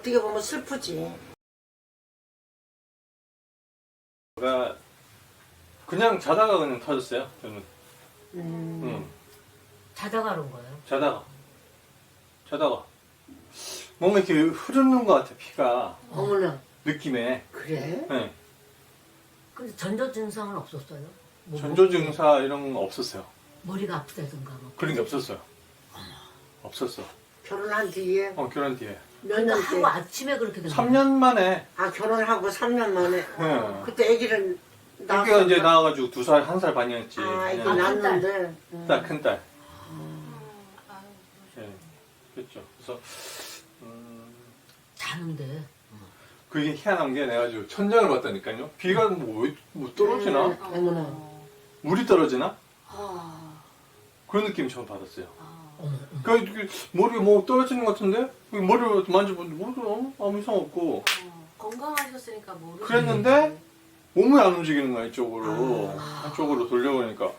어떻게 보면 슬프지. 그냥 자다가 그냥 터졌어요. 저는. 자다가 그런 거예요? 자다가 뭔가 이렇게 흐르는 것 같아 피가. 어머나. 느낌에. 그래? 네. 근데 전조 증상은 없었어요? 뭐 전조 증사 이런 거 없었어요. 머리가 아프다든가 뭐 그런 게 없었어요. 없었어. 결혼한 뒤에 결혼 뒤에. 몇 그러니까 년째? 하고 아침에 그렇게 된 3년 만에. 아 결혼하고 3년 만에. 네. 그때 아기를 애기가 이제 나와가지고 2살, 1살 반이었지. 아 아기 그냥 낳았는데. 큰 딸. 네. 그랬죠. 그래서 자는데 그게 희한한 게 내가 지고 천장을 봤다니까요. 비가 뭐 떨어지나? 어머나. 물이 떨어지나? 그런 느낌 처음 받았어요. 그러니까 머리가 뭐 떨어지는 것 같은데 머리를 만져보는데 머리가 아무 이상 없고 건강하셨으니까 모르겠어요. 그랬는데 몸이 안 움직이는 거야 이쪽으로. 한쪽으로 돌려보니까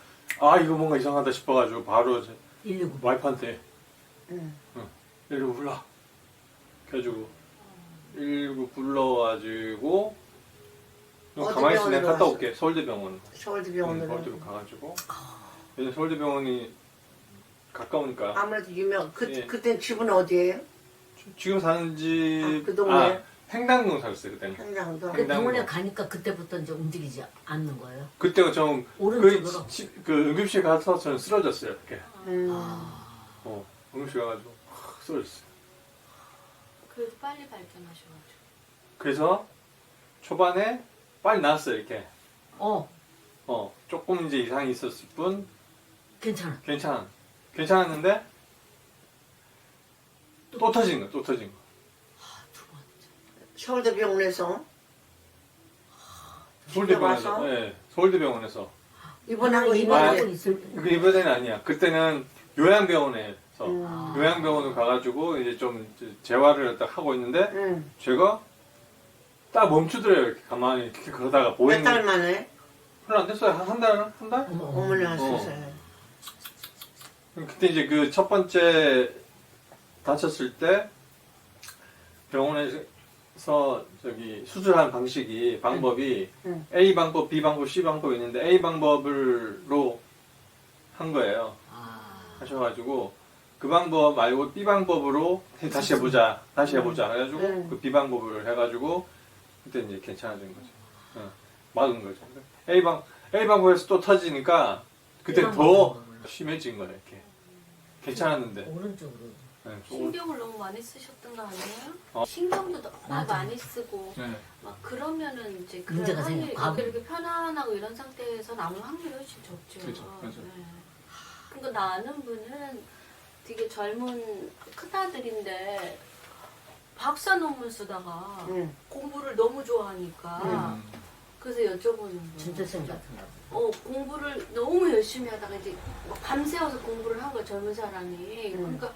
이거 뭔가 이상하다 싶어가지고 바로 119 와이프한테 응. 119 불러. 그래가지고 119 불러가지고 어디 가만히 있어 내가 병원으로 갔다 왔어? 올게. 서울대병원. 서울대병원으로. 서울대로 가가지고 요즘 서울대병원이 가까우니까. 아무래도 유명. 예. 그땐 집은 어디예요? 지금 사는 집 그 동네? 행당동 살았어요 그때는. 행장도. 그 병원에 가니까 그때부터 이제 움직이지 않는 거예요? 그때가 좀 오른쪽으로? 그 응급실 가서 저는 쓰러졌어요 이렇게. 응급실 가가지고 쓰러졌어요. 그래도 빨리 발견하셔가지고. 그래서 초반에 빨리 나았어요 이렇게. 조금 이제 이상이 있었을 뿐 괜찮아. 괜찮았는데 또 터진 거. 두 번째. 서울대병원에서 서울대병원에서. 와서? 네, 서울대병원에서. 입원하고 입원하고 있는데. 있을 때. 그 이번에는 아니야. 그때는 요양병원에서 요양병원을 가가지고 이제 좀 재활을 딱 하고 있는데 응. 제가 딱 멈추더래요. 이렇게 가만히 이렇게 그러다가 몇 보이는. 달 만에? 별로 안 됐어요. 한 달? 어머나 세상에. 그때 이제 그 첫 번째 다쳤을 때 병원에서 저기 수술한 방법이 응. A 방법, B 방법, C 방법이 있는데 A 방법으로 한 거예요. 하셔가지고 그 방법 말고 B 방법으로 다시 해보자. 해가지고 응. 그 B 방법을 해가지고 그때 이제 괜찮아진 거죠. 막은 거죠. A 방법에서 또 터지니까 그때 더 심해진 거예요. 이렇게 괜찮았는데. 오른쪽으로. 네, 신경을 너무 많이 쓰셨던 거 아니에요? 어. 신경도 너무 맞아. 많이 쓰고 네. 막 그러면은 이제 그런 문제가 확률이 생겨. 과부. 이렇게 편안하고 이런 상태에서 남을 확률이 훨씬 적죠. 그렇죠, 맞아. 네. 그러니까 나 아는 분은 되게 젊은 큰아들인데 박사 논문 쓰다가 응. 공부를 너무 좋아하니까 그래서 여쭤보는 거예요. 진짜성 같은 거. 공부를 너무 열심히 하다가 이제 막 밤새워서 공부를 한 거야, 젊은 사람이. 그러니까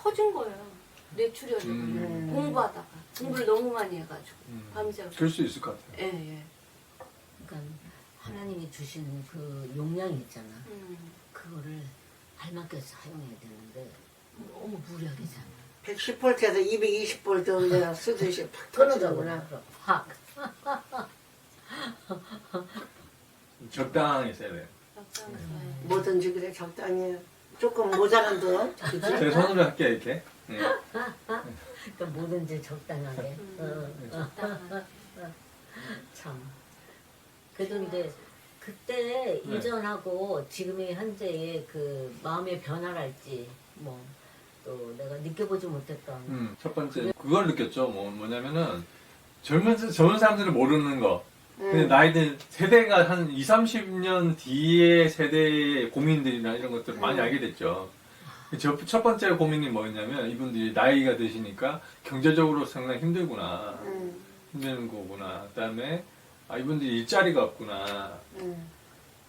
터진 거예요. 뇌출혈이. 공부하다가. 공부를 너무 많이 해가지고. 밤새워서. 그럴 수 있을 것 같아요. 예. 그러니까 하나님이 주시는 그 용량이 있잖아. 음. 그거를 알맞게 사용해야 되는데 너무 무리하게잖아. 110볼트에서 220볼트 내가 쓰듯이 팍 터지는구나. 확. 적당히 써야 돼요. 적당히 뭐든지 그래 적당히. 조금 모자란 돈. 그치? 제 손으로 할게요 이렇게. 그러니까 뭐든지 적당하게. 적당히. 참. 그래도 이제 그때 이전하고 지금의 현재의 그 마음의 변화랄지 뭐 또 내가 느껴보지 못했던 첫 번째 그걸 느꼈죠. 뭐냐면은 젊은 사람들은 모르는 거. 근데 나이든 세대가 한 20, 30년 뒤의 세대의 고민들이나 이런 것들을 많이 알게 됐죠. 첫 번째 고민이 뭐였냐면 이분들이 나이가 드시니까 경제적으로 상당히 힘들구나. 힘든 거구나. 그다음에 이분들이 일자리가 없구나.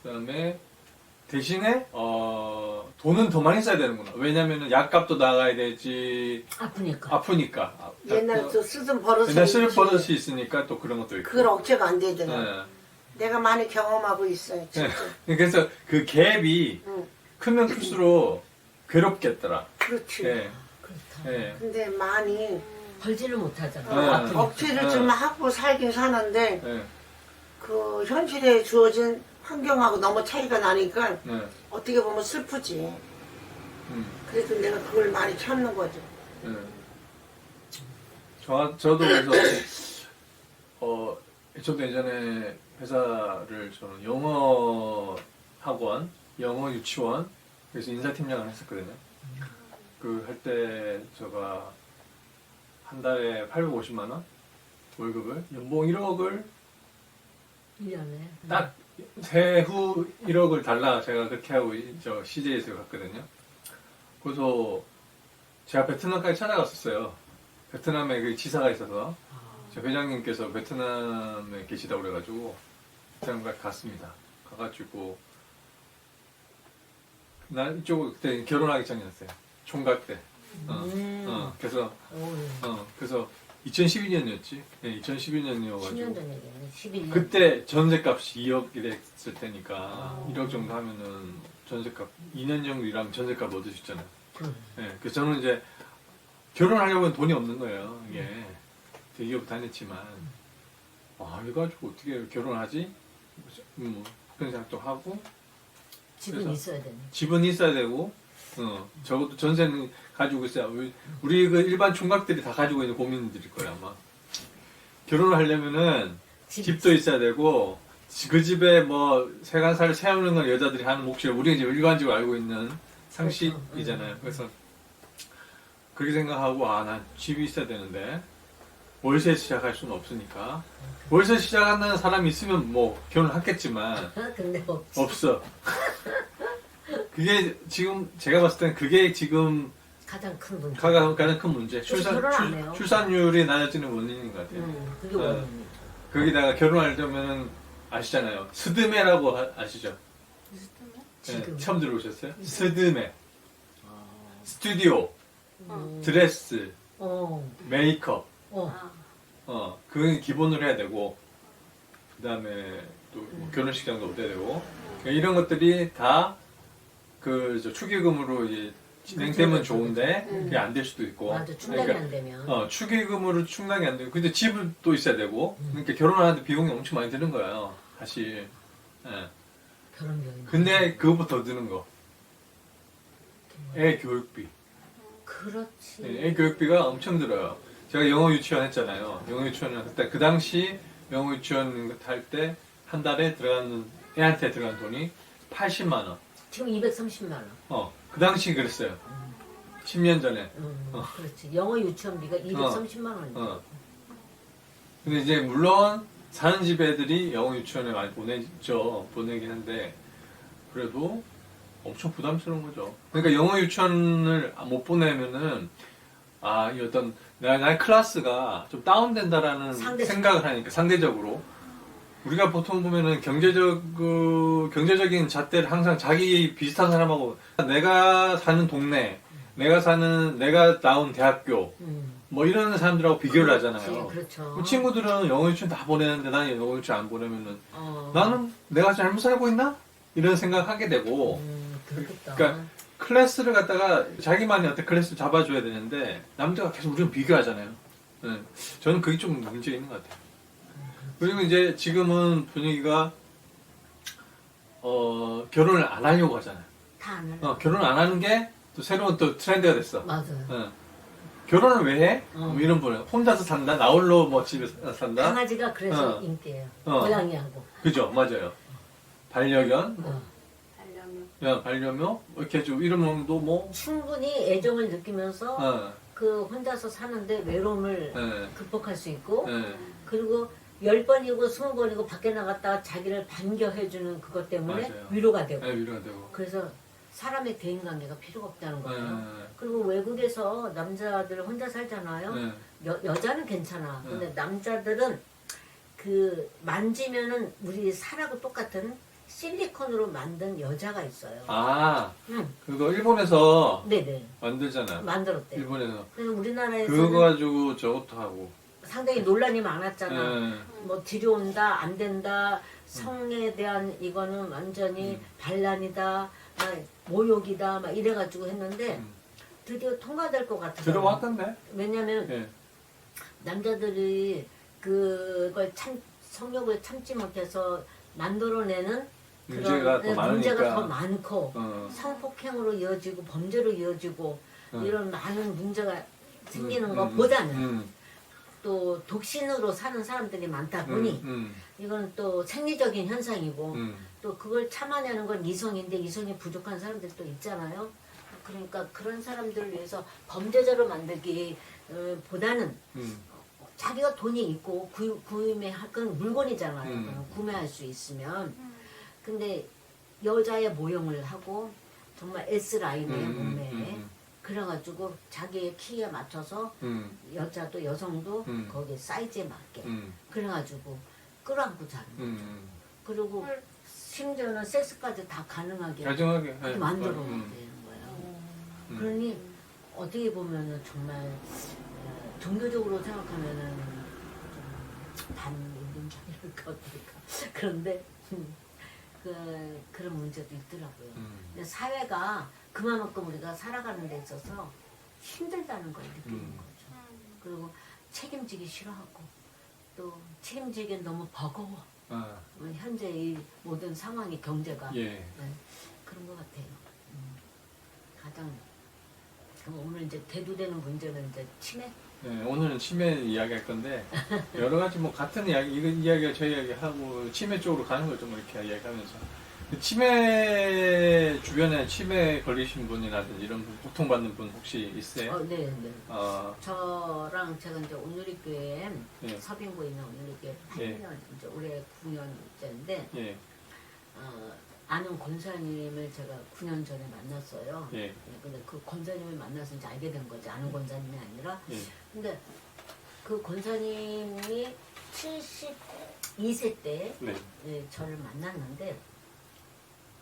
그다음에 대신에 돈은 더 많이 써야 되는구나. 왜냐면은 약값도 나가야 되지. 아프니까. 옛날 또 쓰던 버릇이 옛날 쓸 버릇이 있으니까 또 그런 것도 있고. 그걸 억제가 안 되더라. 네. 내가 많이 경험하고 있어요. 진짜. 그래서 그 갭이 크면 클수록 괴롭겠더라. 그렇지. 예. 그렇다. 예. 근데 많이 벌지를 못하잖아. 네. 아프니까. 억지를 네. 좀 하고 살긴 사는데 네. 그 현실에 주어진 환경하고 너무 차이가 나니까 네. 어떻게 보면 슬프지. 그래도 내가 그걸 많이 참는 거죠. 네. 저도 그래서 저도 예전에 회사를 저는 영어 학원, 영어 유치원 그래서 인사팀장을 했었거든요. 그 할 때 제가 한 달에 850만 원 월급을 연봉 1억을 1년에. 딱 세후 1억을 달라 제가 그렇게 하고 저 CJ에서 갔거든요. 그래서 제가 베트남까지 찾아갔었어요. 베트남에 그 지사가 있어서 저 회장님께서 베트남에 계시다고 그래가지고 베트남까지 갔습니다. 가가지고 난 이쪽 그때 결혼하기 전이었어요. 총각 때. 그래서 그래서 2012년이었지. 네, 2012년이어가지고 10년 전 얘기네. 11년. 그때 전세값이 2억이 됐을 테니까 1억 정도 하면은 전세값 2년 정도 일하면 전세값 얻을 수 있잖아요. 네, 그래서 저는 이제 결혼하려면 돈이 없는 거예요. 이게 대기업 다녔지만 이거 가지고 어떻게 결혼하지? 뭐 그런 생각도 하고 집은 그래서 있어야 되네. 집은 있어야 되고 적어도 전세는 가지고 있어야 우리 그 일반 총각들이 다 가지고 있는 고민들일 거야 아마. 결혼을 하려면은 집도 있어야 되고 그 집에 뭐 세간살을 세우는 건 여자들이 하는 몫이고 우리가 이제 일반적으로 알고 있는 상식이잖아요. 그래서 그렇게 생각하고 난 집이 있어야 되는데 월세 시작할 수는 없으니까 월세 시작하는 사람이 있으면 뭐 결혼하겠지만 근데 없어. 그게 지금 제가 봤을 때는 그게 지금 가장 큰 문제. 가장 큰 문제. 그래서 결혼 안 해요. 출산율이 낮아지는 원인인 것 같아요. 그게 원인이죠. 거기다가 결혼하려면은 아시잖아요. 스드메라고 아시죠? 지금. 네, 처음 들어보셨어요? 스드메. 스튜디오, 드레스, 메이크업. 그건 기본으로 해야 되고, 그 다음에 또 결혼식장도 얻어야 되고, 이런 것들이 다 축의금으로 이제 진행되면 좋은데, 그게 안 될 수도 있고. 맞아, 충당이 안 되면. 축의금으로 충당이 안 되고, 근데 집은 또 있어야 되고, 그러니까 결혼하는데 비용이 엄청 많이 드는 거예요, 사실. 예. 결혼 비용이. 근데 그것보다 더 드는 거. 애 교육비. 그렇지. 애 교육비가 엄청 들어요. 제가 영어 유치원 했잖아요. 영어 유치원은 그때 그 당시 영어 유치원 할 때 한 달에 들어가는 애한테 들어간 돈이 80만 원. 지금 230만 원. 그 당시 그랬어요. 10년 전에. 그렇지. 영어 유치원비가 230만 원이죠. 근데 이제 물론 사는 집 애들이 영어 유치원에 많이 보내긴 한데 그래도 엄청 부담스러운 거죠. 그러니까 영어 유치원을 못 보내면은 이 어떤 나의 클래스가 좀 다운된다라는 생각을 하니까 상대적으로 우리가 보통 보면은 경제적인 잣대를 항상 자기 비슷한 사람하고 내가 사는 동네, 내가 나온 대학교 뭐 이런 사람들하고 비교를 하잖아요. 그렇죠. 친구들은 영어 유치원 다 보내는데 나는 영어 유치원 안 보내면은 나는 내가 잘못 살고 있나? 이런 생각하게 되고 그렇겠다. 그러니까 클래스를 갖다가 자기만의 어떤 클래스를 잡아줘야 되는데 남들과 계속 우리는 비교하잖아요. 저는 그게 좀 문제 있는 것 같아요. 그리고 이제 지금은 분위기가 결혼을 안 하려고 하잖아요. 다 안 해요. 결혼 안 하는 게 또 새로운 또 트렌드가 됐어. 맞아요. 결혼을 왜 해? 뭐 이런 분은 혼자서 산다, 나홀로 뭐 집에서 산다. 강아지가 그래서 인기예요. 고양이하고. 그죠, 맞아요. 반려견, 반려묘 이렇게 해주고 이런 놈도 뭐 충분히 애정을 느끼면서 그 혼자서 사는데 외로움을 극복할 수 있고 그리고 10번이고 20번이고 밖에 나갔다가 자기를 반겨해주는 그것 때문에 맞아요. 위로가 되고 위로가 되고 그래서 사람의 대인관계가 필요가 없다는 거예요. 그리고 외국에서 남자들 혼자 살잖아요. 여자는 괜찮아. 근데 남자들은 그 만지면은 우리 살하고 똑같은 실리콘으로 만든 여자가 있어요. 그거 일본에서 네네. 만들잖아. 만들었대요. 일본에서. 그래서 우리나라에서 그거 가지고 저것도 하고. 상당히 논란이 많았잖아. 뭐 들여온다, 안 된다, 성에 대한 이거는 완전히 반란이다, 모욕이다, 막 이래가지고 했는데 드디어 통과될 것 같아요. 들어왔던데? 왜냐면 남자들이 그걸 성욕을 참지 못해서 만들어내는 문제가 더 많으니까. 문제가 더 많고 성폭행으로 이어지고 범죄로 이어지고 이런 많은 문제가 생기는 것보다는 또 독신으로 사는 사람들이 많다 보니 이건 또 생리적인 현상이고 또 그걸 참아내는 건 이성인데 이성이 부족한 사람들도 있잖아요. 그러니까 그런 사람들을 위해서 범죄자로 만들기 보다는 자기가 돈이 있고 구매할 건 물건이잖아요. 구매할 수 있으면. 근데 여자의 모형을 하고 정말 S라인의 몸매에 그래가지고 자기의 키에 맞춰서 여자도 여성도 거기 사이즈에 맞게 그래가지고 끌어안고 자는 거죠. 그리고 심지어는 섹스까지 다 가능하게 다정하게 만들어 놓는 거예요. 그러니 어떻게 보면은 정말 종교적으로 생각하면은 좀 반인륜적일까 어떨까 그런데 그런 문제도 있더라고요. 근데 사회가 그만큼 우리가 살아가는 데 있어서 힘들다는 걸 느끼는 거죠. 그리고 책임지기 싫어하고 또 책임지기엔 너무 버거워. 현재 이 모든 상황이 경제가 예. 그런 것 같아요. 가장 오늘 이제 대두되는 문제는 이제 치매. 네, 오늘은 치매 이야기할 건데 여러 가지 뭐 같은 이야기 이거 이야기가 저 이야기 하고 치매 쪽으로 가는 걸 좀 이렇게 이야기하면서 치매 주변에 치매 걸리신 분이라든지 이런 분 고통받는 분 혹시 있어요? 네. 저랑 제가 이제 온누리교회 서빙고에 있는 온누리교회 8년 이제 올해 9년째인데 아는 권사님을 제가 9년 전에 만났어요. 근데 그 권사님을 만나서 이제 알게 된 거지. 아는 권사님이 아니라. 근데 그 권사님이 72세 때 저를 만났는데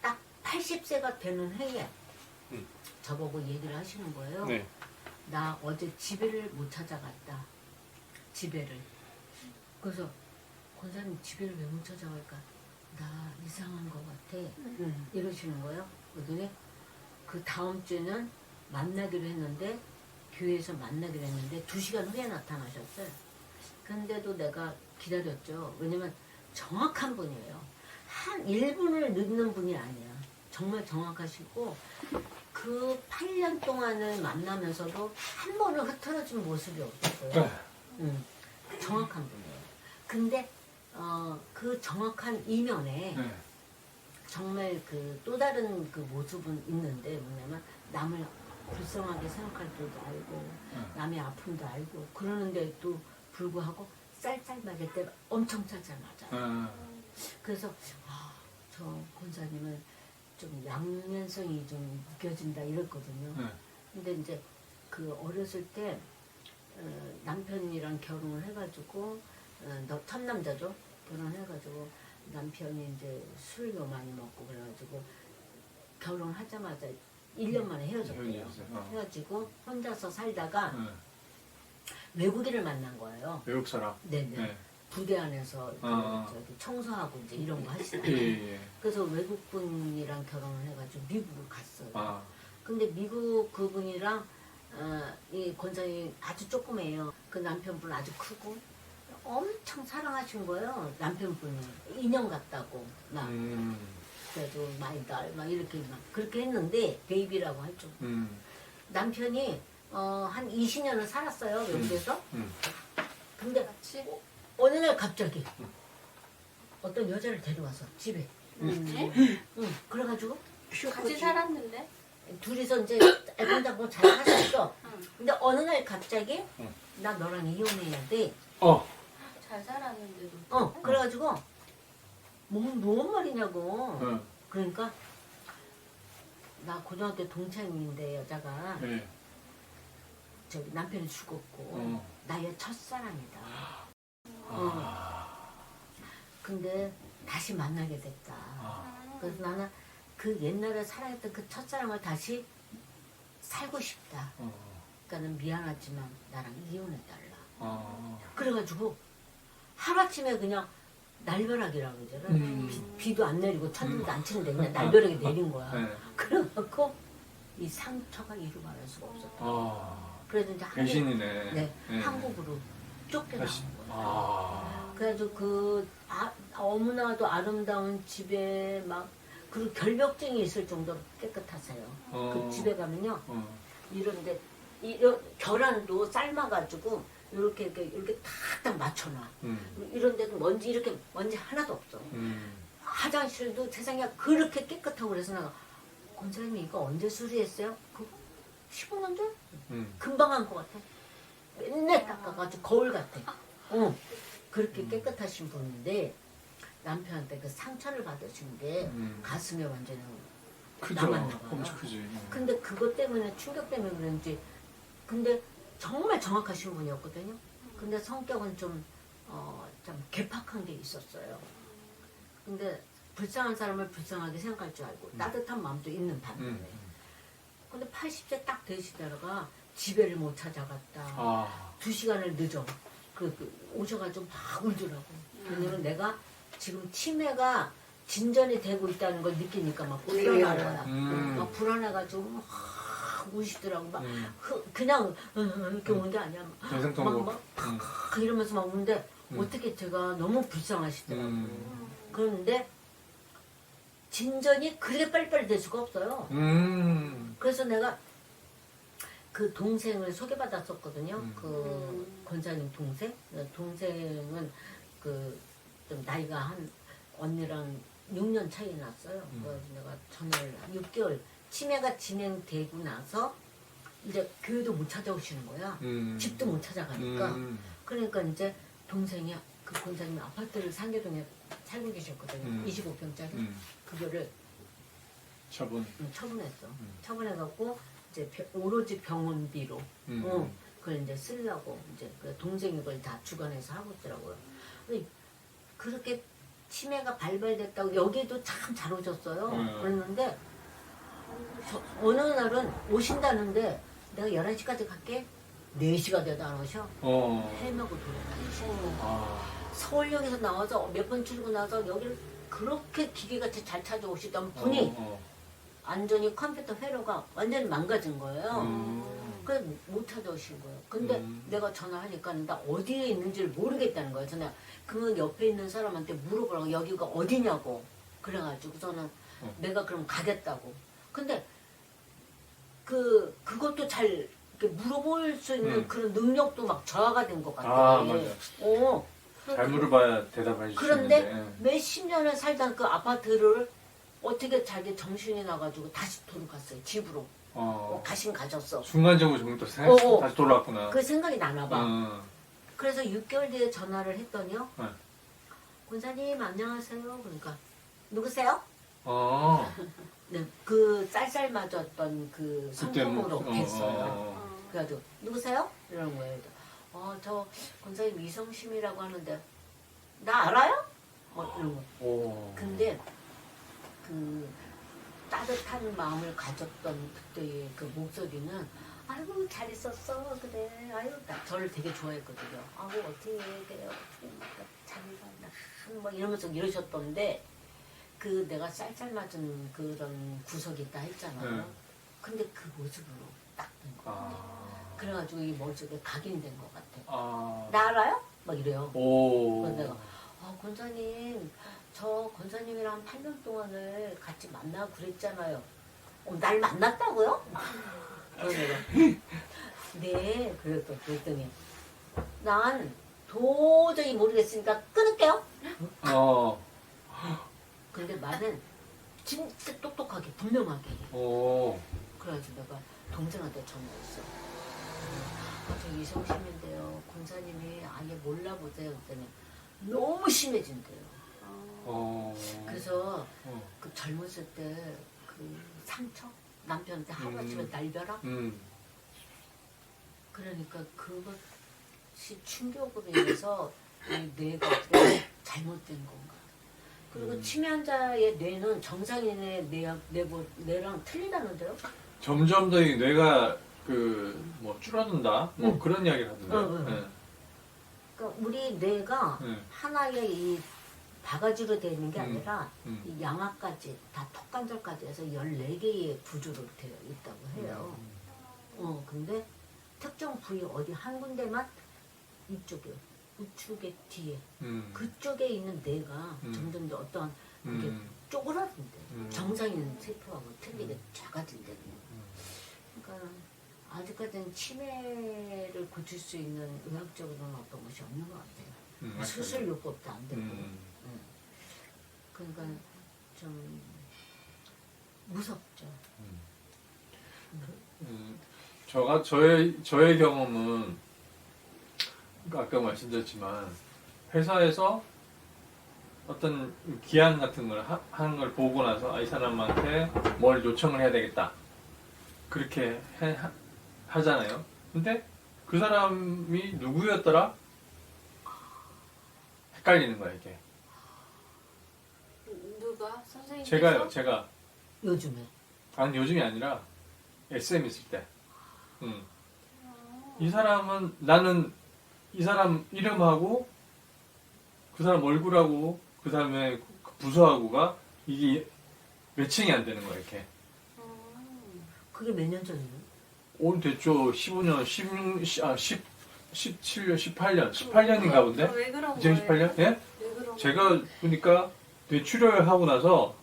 딱 80세가 되는 해에 저보고 얘기를 하시는 거예요. 나 어제 집에를 못 찾아갔다. 집에를. 그래서 권사님 집에를 왜 못 찾아갈까? 나 이상한 것 같아. 이러시는 거예요. 그러더니 그 다음 주에는 만나기로 했는데 교회에서 만나기로 했는데 2시간 후에 나타나셨어요. 근데도 내가 기다렸죠. 왜냐면 정확한 분이에요. 한 1분을 늦는 분이 아니야. 정말 정확하시고 그 8년 동안을 만나면서도 한 번은 흐트러진 모습이 없었어요. 정확한 분이에요. 근데 그 정확한 이면에 정말 그 또 다른 그 모습은 있는데 뭐냐면 남을 불쌍하게 생각할 줄도 알고 남의 아픔도 알고 그러는데도 불구하고 쌀쌀맞을 때 엄청 쌀쌀맞아요. 그래서 저 권사님은 좀 양면성이 좀 느껴진다 이랬거든요. 근데 이제 그 어렸을 때 남편이랑 결혼을 해가지고 첫 남자죠. 결혼해가지고 남편이 이제 술도 많이 먹고 그래가지고 결혼하자마자 1년 만에 헤어졌대요. 헤어지고 혼자서 살다가 외국인을 만난 거예요. 외국 사람? 네네. 부대 안에서 저기 청소하고 이제 이런 거 하시잖아요. 그래서 외국분이랑 결혼을 해가지고 미국을 갔어요. 근데 미국 그분이랑 이 권사님 아주 조그매요. 그 남편분 아주 크고 엄청 사랑하신 거예요. 남편분이 인형 같다고 막 그래도 많이 막 이렇게 막 그렇게 했는데 베이비라고 할 줄. 남편이 한 20년을 살았어요 외국에서. 근데 어느 날 갑자기 어떤 여자를 데려와서 집에. 그래가지고 같이 살았는데 둘이서 이제 애들 잡고 잘 사셨어. 근데 어느 날 갑자기 나 너랑 이혼해야 돼. 잘 살았는데도. 그래가지고 뭔 말이냐고. 그러니까 나 고등학교 동창인데 여자가 저기 남편이 죽었고 나의 첫사랑이다. 근데 다시 만나게 됐다. 그래서 나는 그 옛날에 사랑했던 그 첫사랑을 다시 살고 싶다. 그러니까는 미안하지만 나랑 이혼해달라. 그래가지고 하루아침에 그냥 날벼락이라고 그러잖아. 비도 안 내리고 천둥도 안 치는데 그냥 날벼락이 내린 거야. 그래갖고 이 상처가 이루 말할 수가 없었다. 그래서 이제 배신이네. 한국으로 좁게 나온 다시- 거예요. 그래가지고 너무나도 아름다운 집에 막 그리고 결벽증이 있을 정도로 깨끗하세요. 그 집에 가면요. 이런데 계란도 삶아가지고 이렇게 탁탁 맞춰놔. 이런 데도 먼지 하나도 없어. 화장실도 세상에 그렇게 깨끗하고 그래서 내가 권사님 이거 언제 수리했어요? 그거 15년 전? 금방 한 것 같아. 맨날 닦아가지고 거울 같아. 그렇게 깨끗하신 분인데 남편한테 그 상처를 받으신 게 가슴에 완전히 크죠. 남았나 봐요. 엄청 크지. 근데 그것 때문에 충격 때문에 그런지 근데 정말 정확하신 분이었거든요. 근데 성격은 좀 개팍한 게 있었어요. 근데 불쌍한 사람을 불쌍하게 생각할 줄 알고 따뜻한 마음도 있는 반면에. 근데 80세 딱 되시다가 집에를 못 찾아갔다. 2시간을 늦어. 오셔가지고 막 울더라고. 왜냐면 내가 지금 치매가 진전이 되고 있다는 걸 느끼니까 막 불안한 거야. 막 불안해가지고 막 우시더라고. 막 그냥 이렇게 우는 게 아니야. 막 이러면서 막 우는데 어떻게 제가 너무 불쌍하시더라고. 그런데 진전이 그렇게 빨리빨리 될 수가 없어요. 그래서 내가 그 동생을 소개받았었거든요. 그 권사님 동생. 동생은 좀 나이가 한 언니랑 6년 차이 났어요. 그래서 내가 전화를 6개월 치매가 진행되고 나서 이제 교회도 못 찾아오시는 거야. 집도 못 찾아가니까. 그러니까 이제 동생이 그 권사님 아파트를 상계동에 살고 계셨거든요. 25평짜리. 그거를 처분했어. 처분해갖고 이제 오로지 병원비로 그걸 이제 쓰려고 이제 그 동생이 그걸 다 주관해서 하고 있더라고요. 그렇게 치매가 발발됐다고 여기도 참 잘 오셨어요. 그랬는데 어느 날은 오신다는데 내가 11시까지 갈게. 4시가 돼도 안 오셔. 헤매고 돌아다니시고 서울역에서 나와서 몇 번 출근해서 여기를 그렇게 기계같이 잘 찾아오시던 분이 완전히 컴퓨터 회로가 완전히 망가진 거예요. 그래서 못 찾아오신 거예요. 근데 내가 전화하니까 나 어디에 있는지를 모르겠다는 거예요. 저는 그 옆에 있는 사람한테 물어보라고 여기가 어디냐고. 그래가지고 저는 내가 그럼 가겠다고. 근데 그것도 잘 이렇게 물어볼 수 있는 그런 능력도 막 저하가 된 것 같아요. 맞아. 잘 물어봐야 대답해 주시는데. 그런데 몇십 년을 살던 그 아파트를 어떻게 자기 정신이 나가지고 다시 돌아갔어요. 집으로. 가신 가졌어. 순간적으로 좀 또 다시 돌아왔구나. 그 생각이 나나 봐. 그래서 6개월 뒤에 전화를 했더니요. 권사님 안녕하세요. 그러니까 누구세요? 네, 그 쌀쌀 맞았던 그 성품으로 됐어요. 그래가지고 누구세요? 이러는 거예요. 저 권사님 이성심이라고 하는데 나 알아요? 이런 거. 근데 그 따뜻한 마음을 가졌던 그때의 그 목소리는 아이고 잘 있었어 그래 아유 나 저를 되게 좋아했거든요. 아우 어떻게 그래요 잘 간다 뭐 이러면서 이러셨던데 그 내가 쌀쌀 맞은 그런 구석이 있다 했잖아요. 근데 그 모습으로 딱 된 거예요. 그래가지고 이 머릿속에 각인된 것 같아. 나 알아요? 막 이래요. 그래서 내가 권사님 저 권사님이랑 한 8년 동안을 같이 만나고 그랬잖아요. 날 만났다고요? 그래서 내가 네 그랬더니 난 도저히 모르겠으니까 끊을게요. 근데 말은 진짜 똑똑하게 분명하게 그래가지고 내가 동생한테 전화했어. 저 이성심인데요. 권사님이 아예 몰라보세요. 그랬더니 너무 심해진대요. 그래서 그 젊었을 때 그 상처 남편한테 하루아침에 날벼락 그러니까 그것이 충격으로 인해서 이 뇌가 어떻게 잘못된 건가. 그리고 치매 환자의 뇌는 정상인의 뇌랑 틀리다는데요? 점점 더 이 뇌가 줄어든다 뭐 그런 이야기를 하던데. 그러니까 우리 뇌가 하나의 이 바가지로 되어 있는 게 아니라 이 양압까지 다 턱관절까지 해서 14개의 구조로 되어 있다고 해요. 근데 특정 부위 어디 한 군데만 이쪽에 우측의 뒤에 음. 그쪽에 있는 뇌가 점점 더 어떤 이렇게 쪼그라든대. 정상에 있는 세포하고 틀리게 작아진대. 그러니까 아직까지는 치매를 고칠 수 있는 의학적으로는 어떤 것이 없는 것 같아요. 수술 요법도 안 되고. 그러니까 좀 무섭죠. 저의 경험은 아까 말씀드렸지만 회사에서 어떤 기한 같은 걸 하는 걸 보고 나서 이 사람한테 뭘 요청을 해야 되겠다 그렇게 하잖아요. 근데 그 사람이 누구였더라? 헷갈리는 거야 이게. 누가? 선생님? 제가 요즘에. 아니 요즘이 아니라 SM 있을 때. 이 사람은 나는 이 사람 이름하고 그 사람 얼굴하고 그 사람의 부서하고가 이게 매칭이 안 되는 거야 이렇게. 그게 몇 년 전이에요? 됐죠. 15년, 17년, 18년인가 본데? 왜 그런 2018년? 예? 왜 그런 제가 보니까 뇌출혈 하고 나서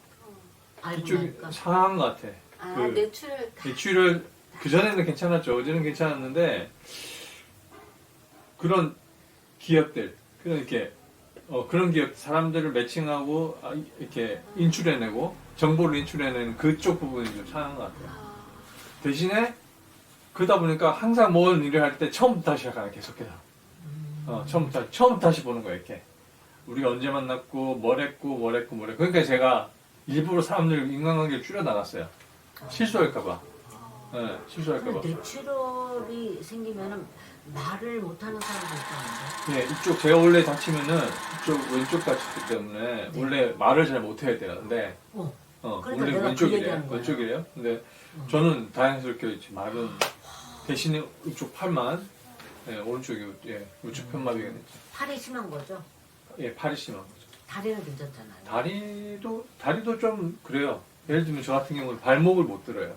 알고 이쪽이 나니까. 상한 것 같아. 아, 그 뇌출혈 뇌출혈 그전에는 괜찮았죠. 어제는 괜찮았는데 그런 기업들, 그런 기업 사람들을 매칭하고 이렇게 인출해내고 정보를 인출해내는 그쪽 부분이 좀 상한 것 같아요. 대신에 그러다 보니까 항상 뭔 일을 할 때 처음부터 다시 시작하는 계속해서 처음부터 다시 보는 거예요 이렇게. 우리가 언제 만났고 뭘 했고 그러니까 제가 일부러 사람들 인간관계를 줄여 나갔어요. 실수할까봐. 네, 실수할까봐. 뇌출혈이 생기면은 말을 못하는 사람도 있다는데. 네, 이쪽 제가 원래 다치면은 이쪽 왼쪽 다쳤기 때문에 원래 말을 잘 못해야 되는데 그러니까 원래 내가 그 왼쪽이래요. 얘기하는 거야. 왼쪽이래요. 근데 저는 다행스럽게 말은 대신에 이쪽 팔만 오른쪽이 우측 편마비가 됐죠. 팔이 심한 거죠? 팔이 심한 거죠. 다리는 괜찮잖아요. 다리도 좀 그래요. 예를 들면 저 같은 경우는 발목을 못 들어요.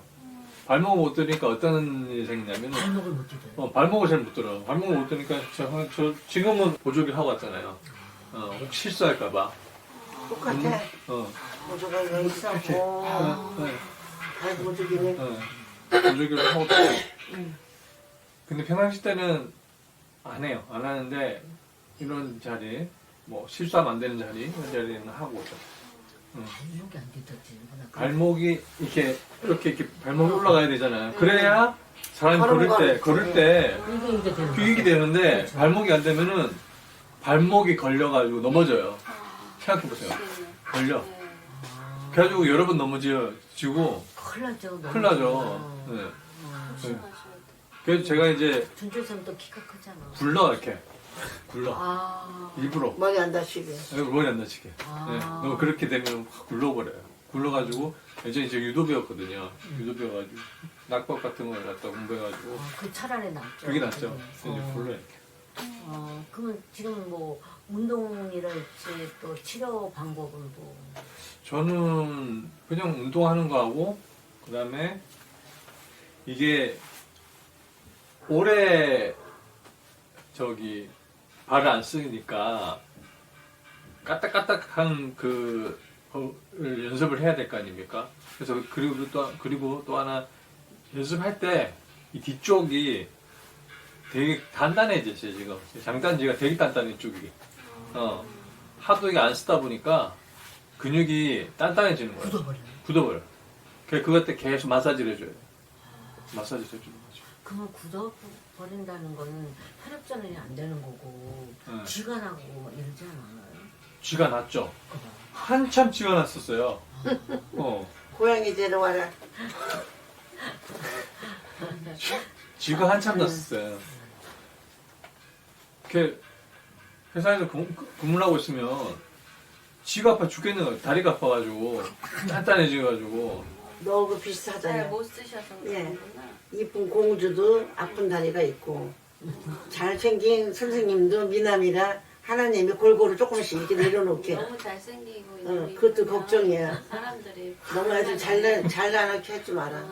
발목을 못 들으니까 어떤 일이 생기냐면 발목을 못 들어요. 발목을 잘 못 들어요. 발목을 못 들으니까 저 지금은 보조기를 하고 왔잖아요. 혹시 실수할까봐. 똑같아. 보조가 여기 있었고 발 보조기는 보조기를 하고 왔어요. 근데 평상시 때는 안 해요. 안 하는데 이런 자리, 뭐 실수하면 안 되는 자리, 이런 자리는 하고 오죠. 발목이 안 뒤집히는구나. 발목이 이렇게 발목이 올라가야 되잖아요. 그래야 사람이 걸을 때 이게 되는 규익이 되는데 그렇죠. 발목이 안 되면은 발목이 걸려가지고 넘어져요. 생각해보세요. 걸려. 그래가지고 여러 번 넘어지고 큰일 나죠. 큰일 나죠. 네. 조심하셔야 돼. 그래서 제가 이제 준철쌤 또 키가 크잖아. 굴러 굴러 일부러 머리 안 다치게. 머리 안 다치게. 네. 너무 그렇게 되면 확 굴러버려요. 굴러가지고 예전에 이제 유도 배웠거든요. 유도 배워가지고 낙법 같은 걸 갖다 공부해가지고 그 차라리 낫죠. 그게 낫죠. 이제 굴러 이렇게. 그러면 지금 뭐 운동이랄지 또 치료 방법은 뭐 저는 그냥 운동하는 거 하고 그다음에 이게 오래 발을 안 쓰니까 까딱까딱한 그걸 연습을 해야 될 거 아닙니까? 그래서 그리고 또 하나 연습할 때 이 뒤쪽이 되게 단단해졌어요 지금. 장단지가 되게 단단해 이쪽이. 하도 이게 안 쓰다 보니까 근육이 단단해지는 거예요. 굳어버려. 그래서 그것 때 계속 마사지를 해줘요. 마사지를 해주는 거죠. 그러면 굳어버린다는 거는 혈액전환이 안 되는 거고 쥐가 나고 막 이러지 않아요? 쥐가 났죠. 한참 쥐가 났었어요. 고양이 데려와라. 쥐가 한참 났었어요. 이렇게 회사에서 근무를 하고 있으면 쥐가 아파 죽겠는 거예요. 다리가 아파가지고 단단해져가지고. 너하고 비슷하잖아. 못 쓰셔서 그런구나. 이쁜 공주도 아픈 다리가 있고 잘생긴 선생님도 미남이라 하나님이 골고루 조금씩 이렇게 내려놓게. 너무 잘생기고 그것도 걱정이야. 사람들이 너무 애들 잘 나게 하지 마라.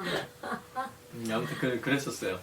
아무튼 그랬었어요.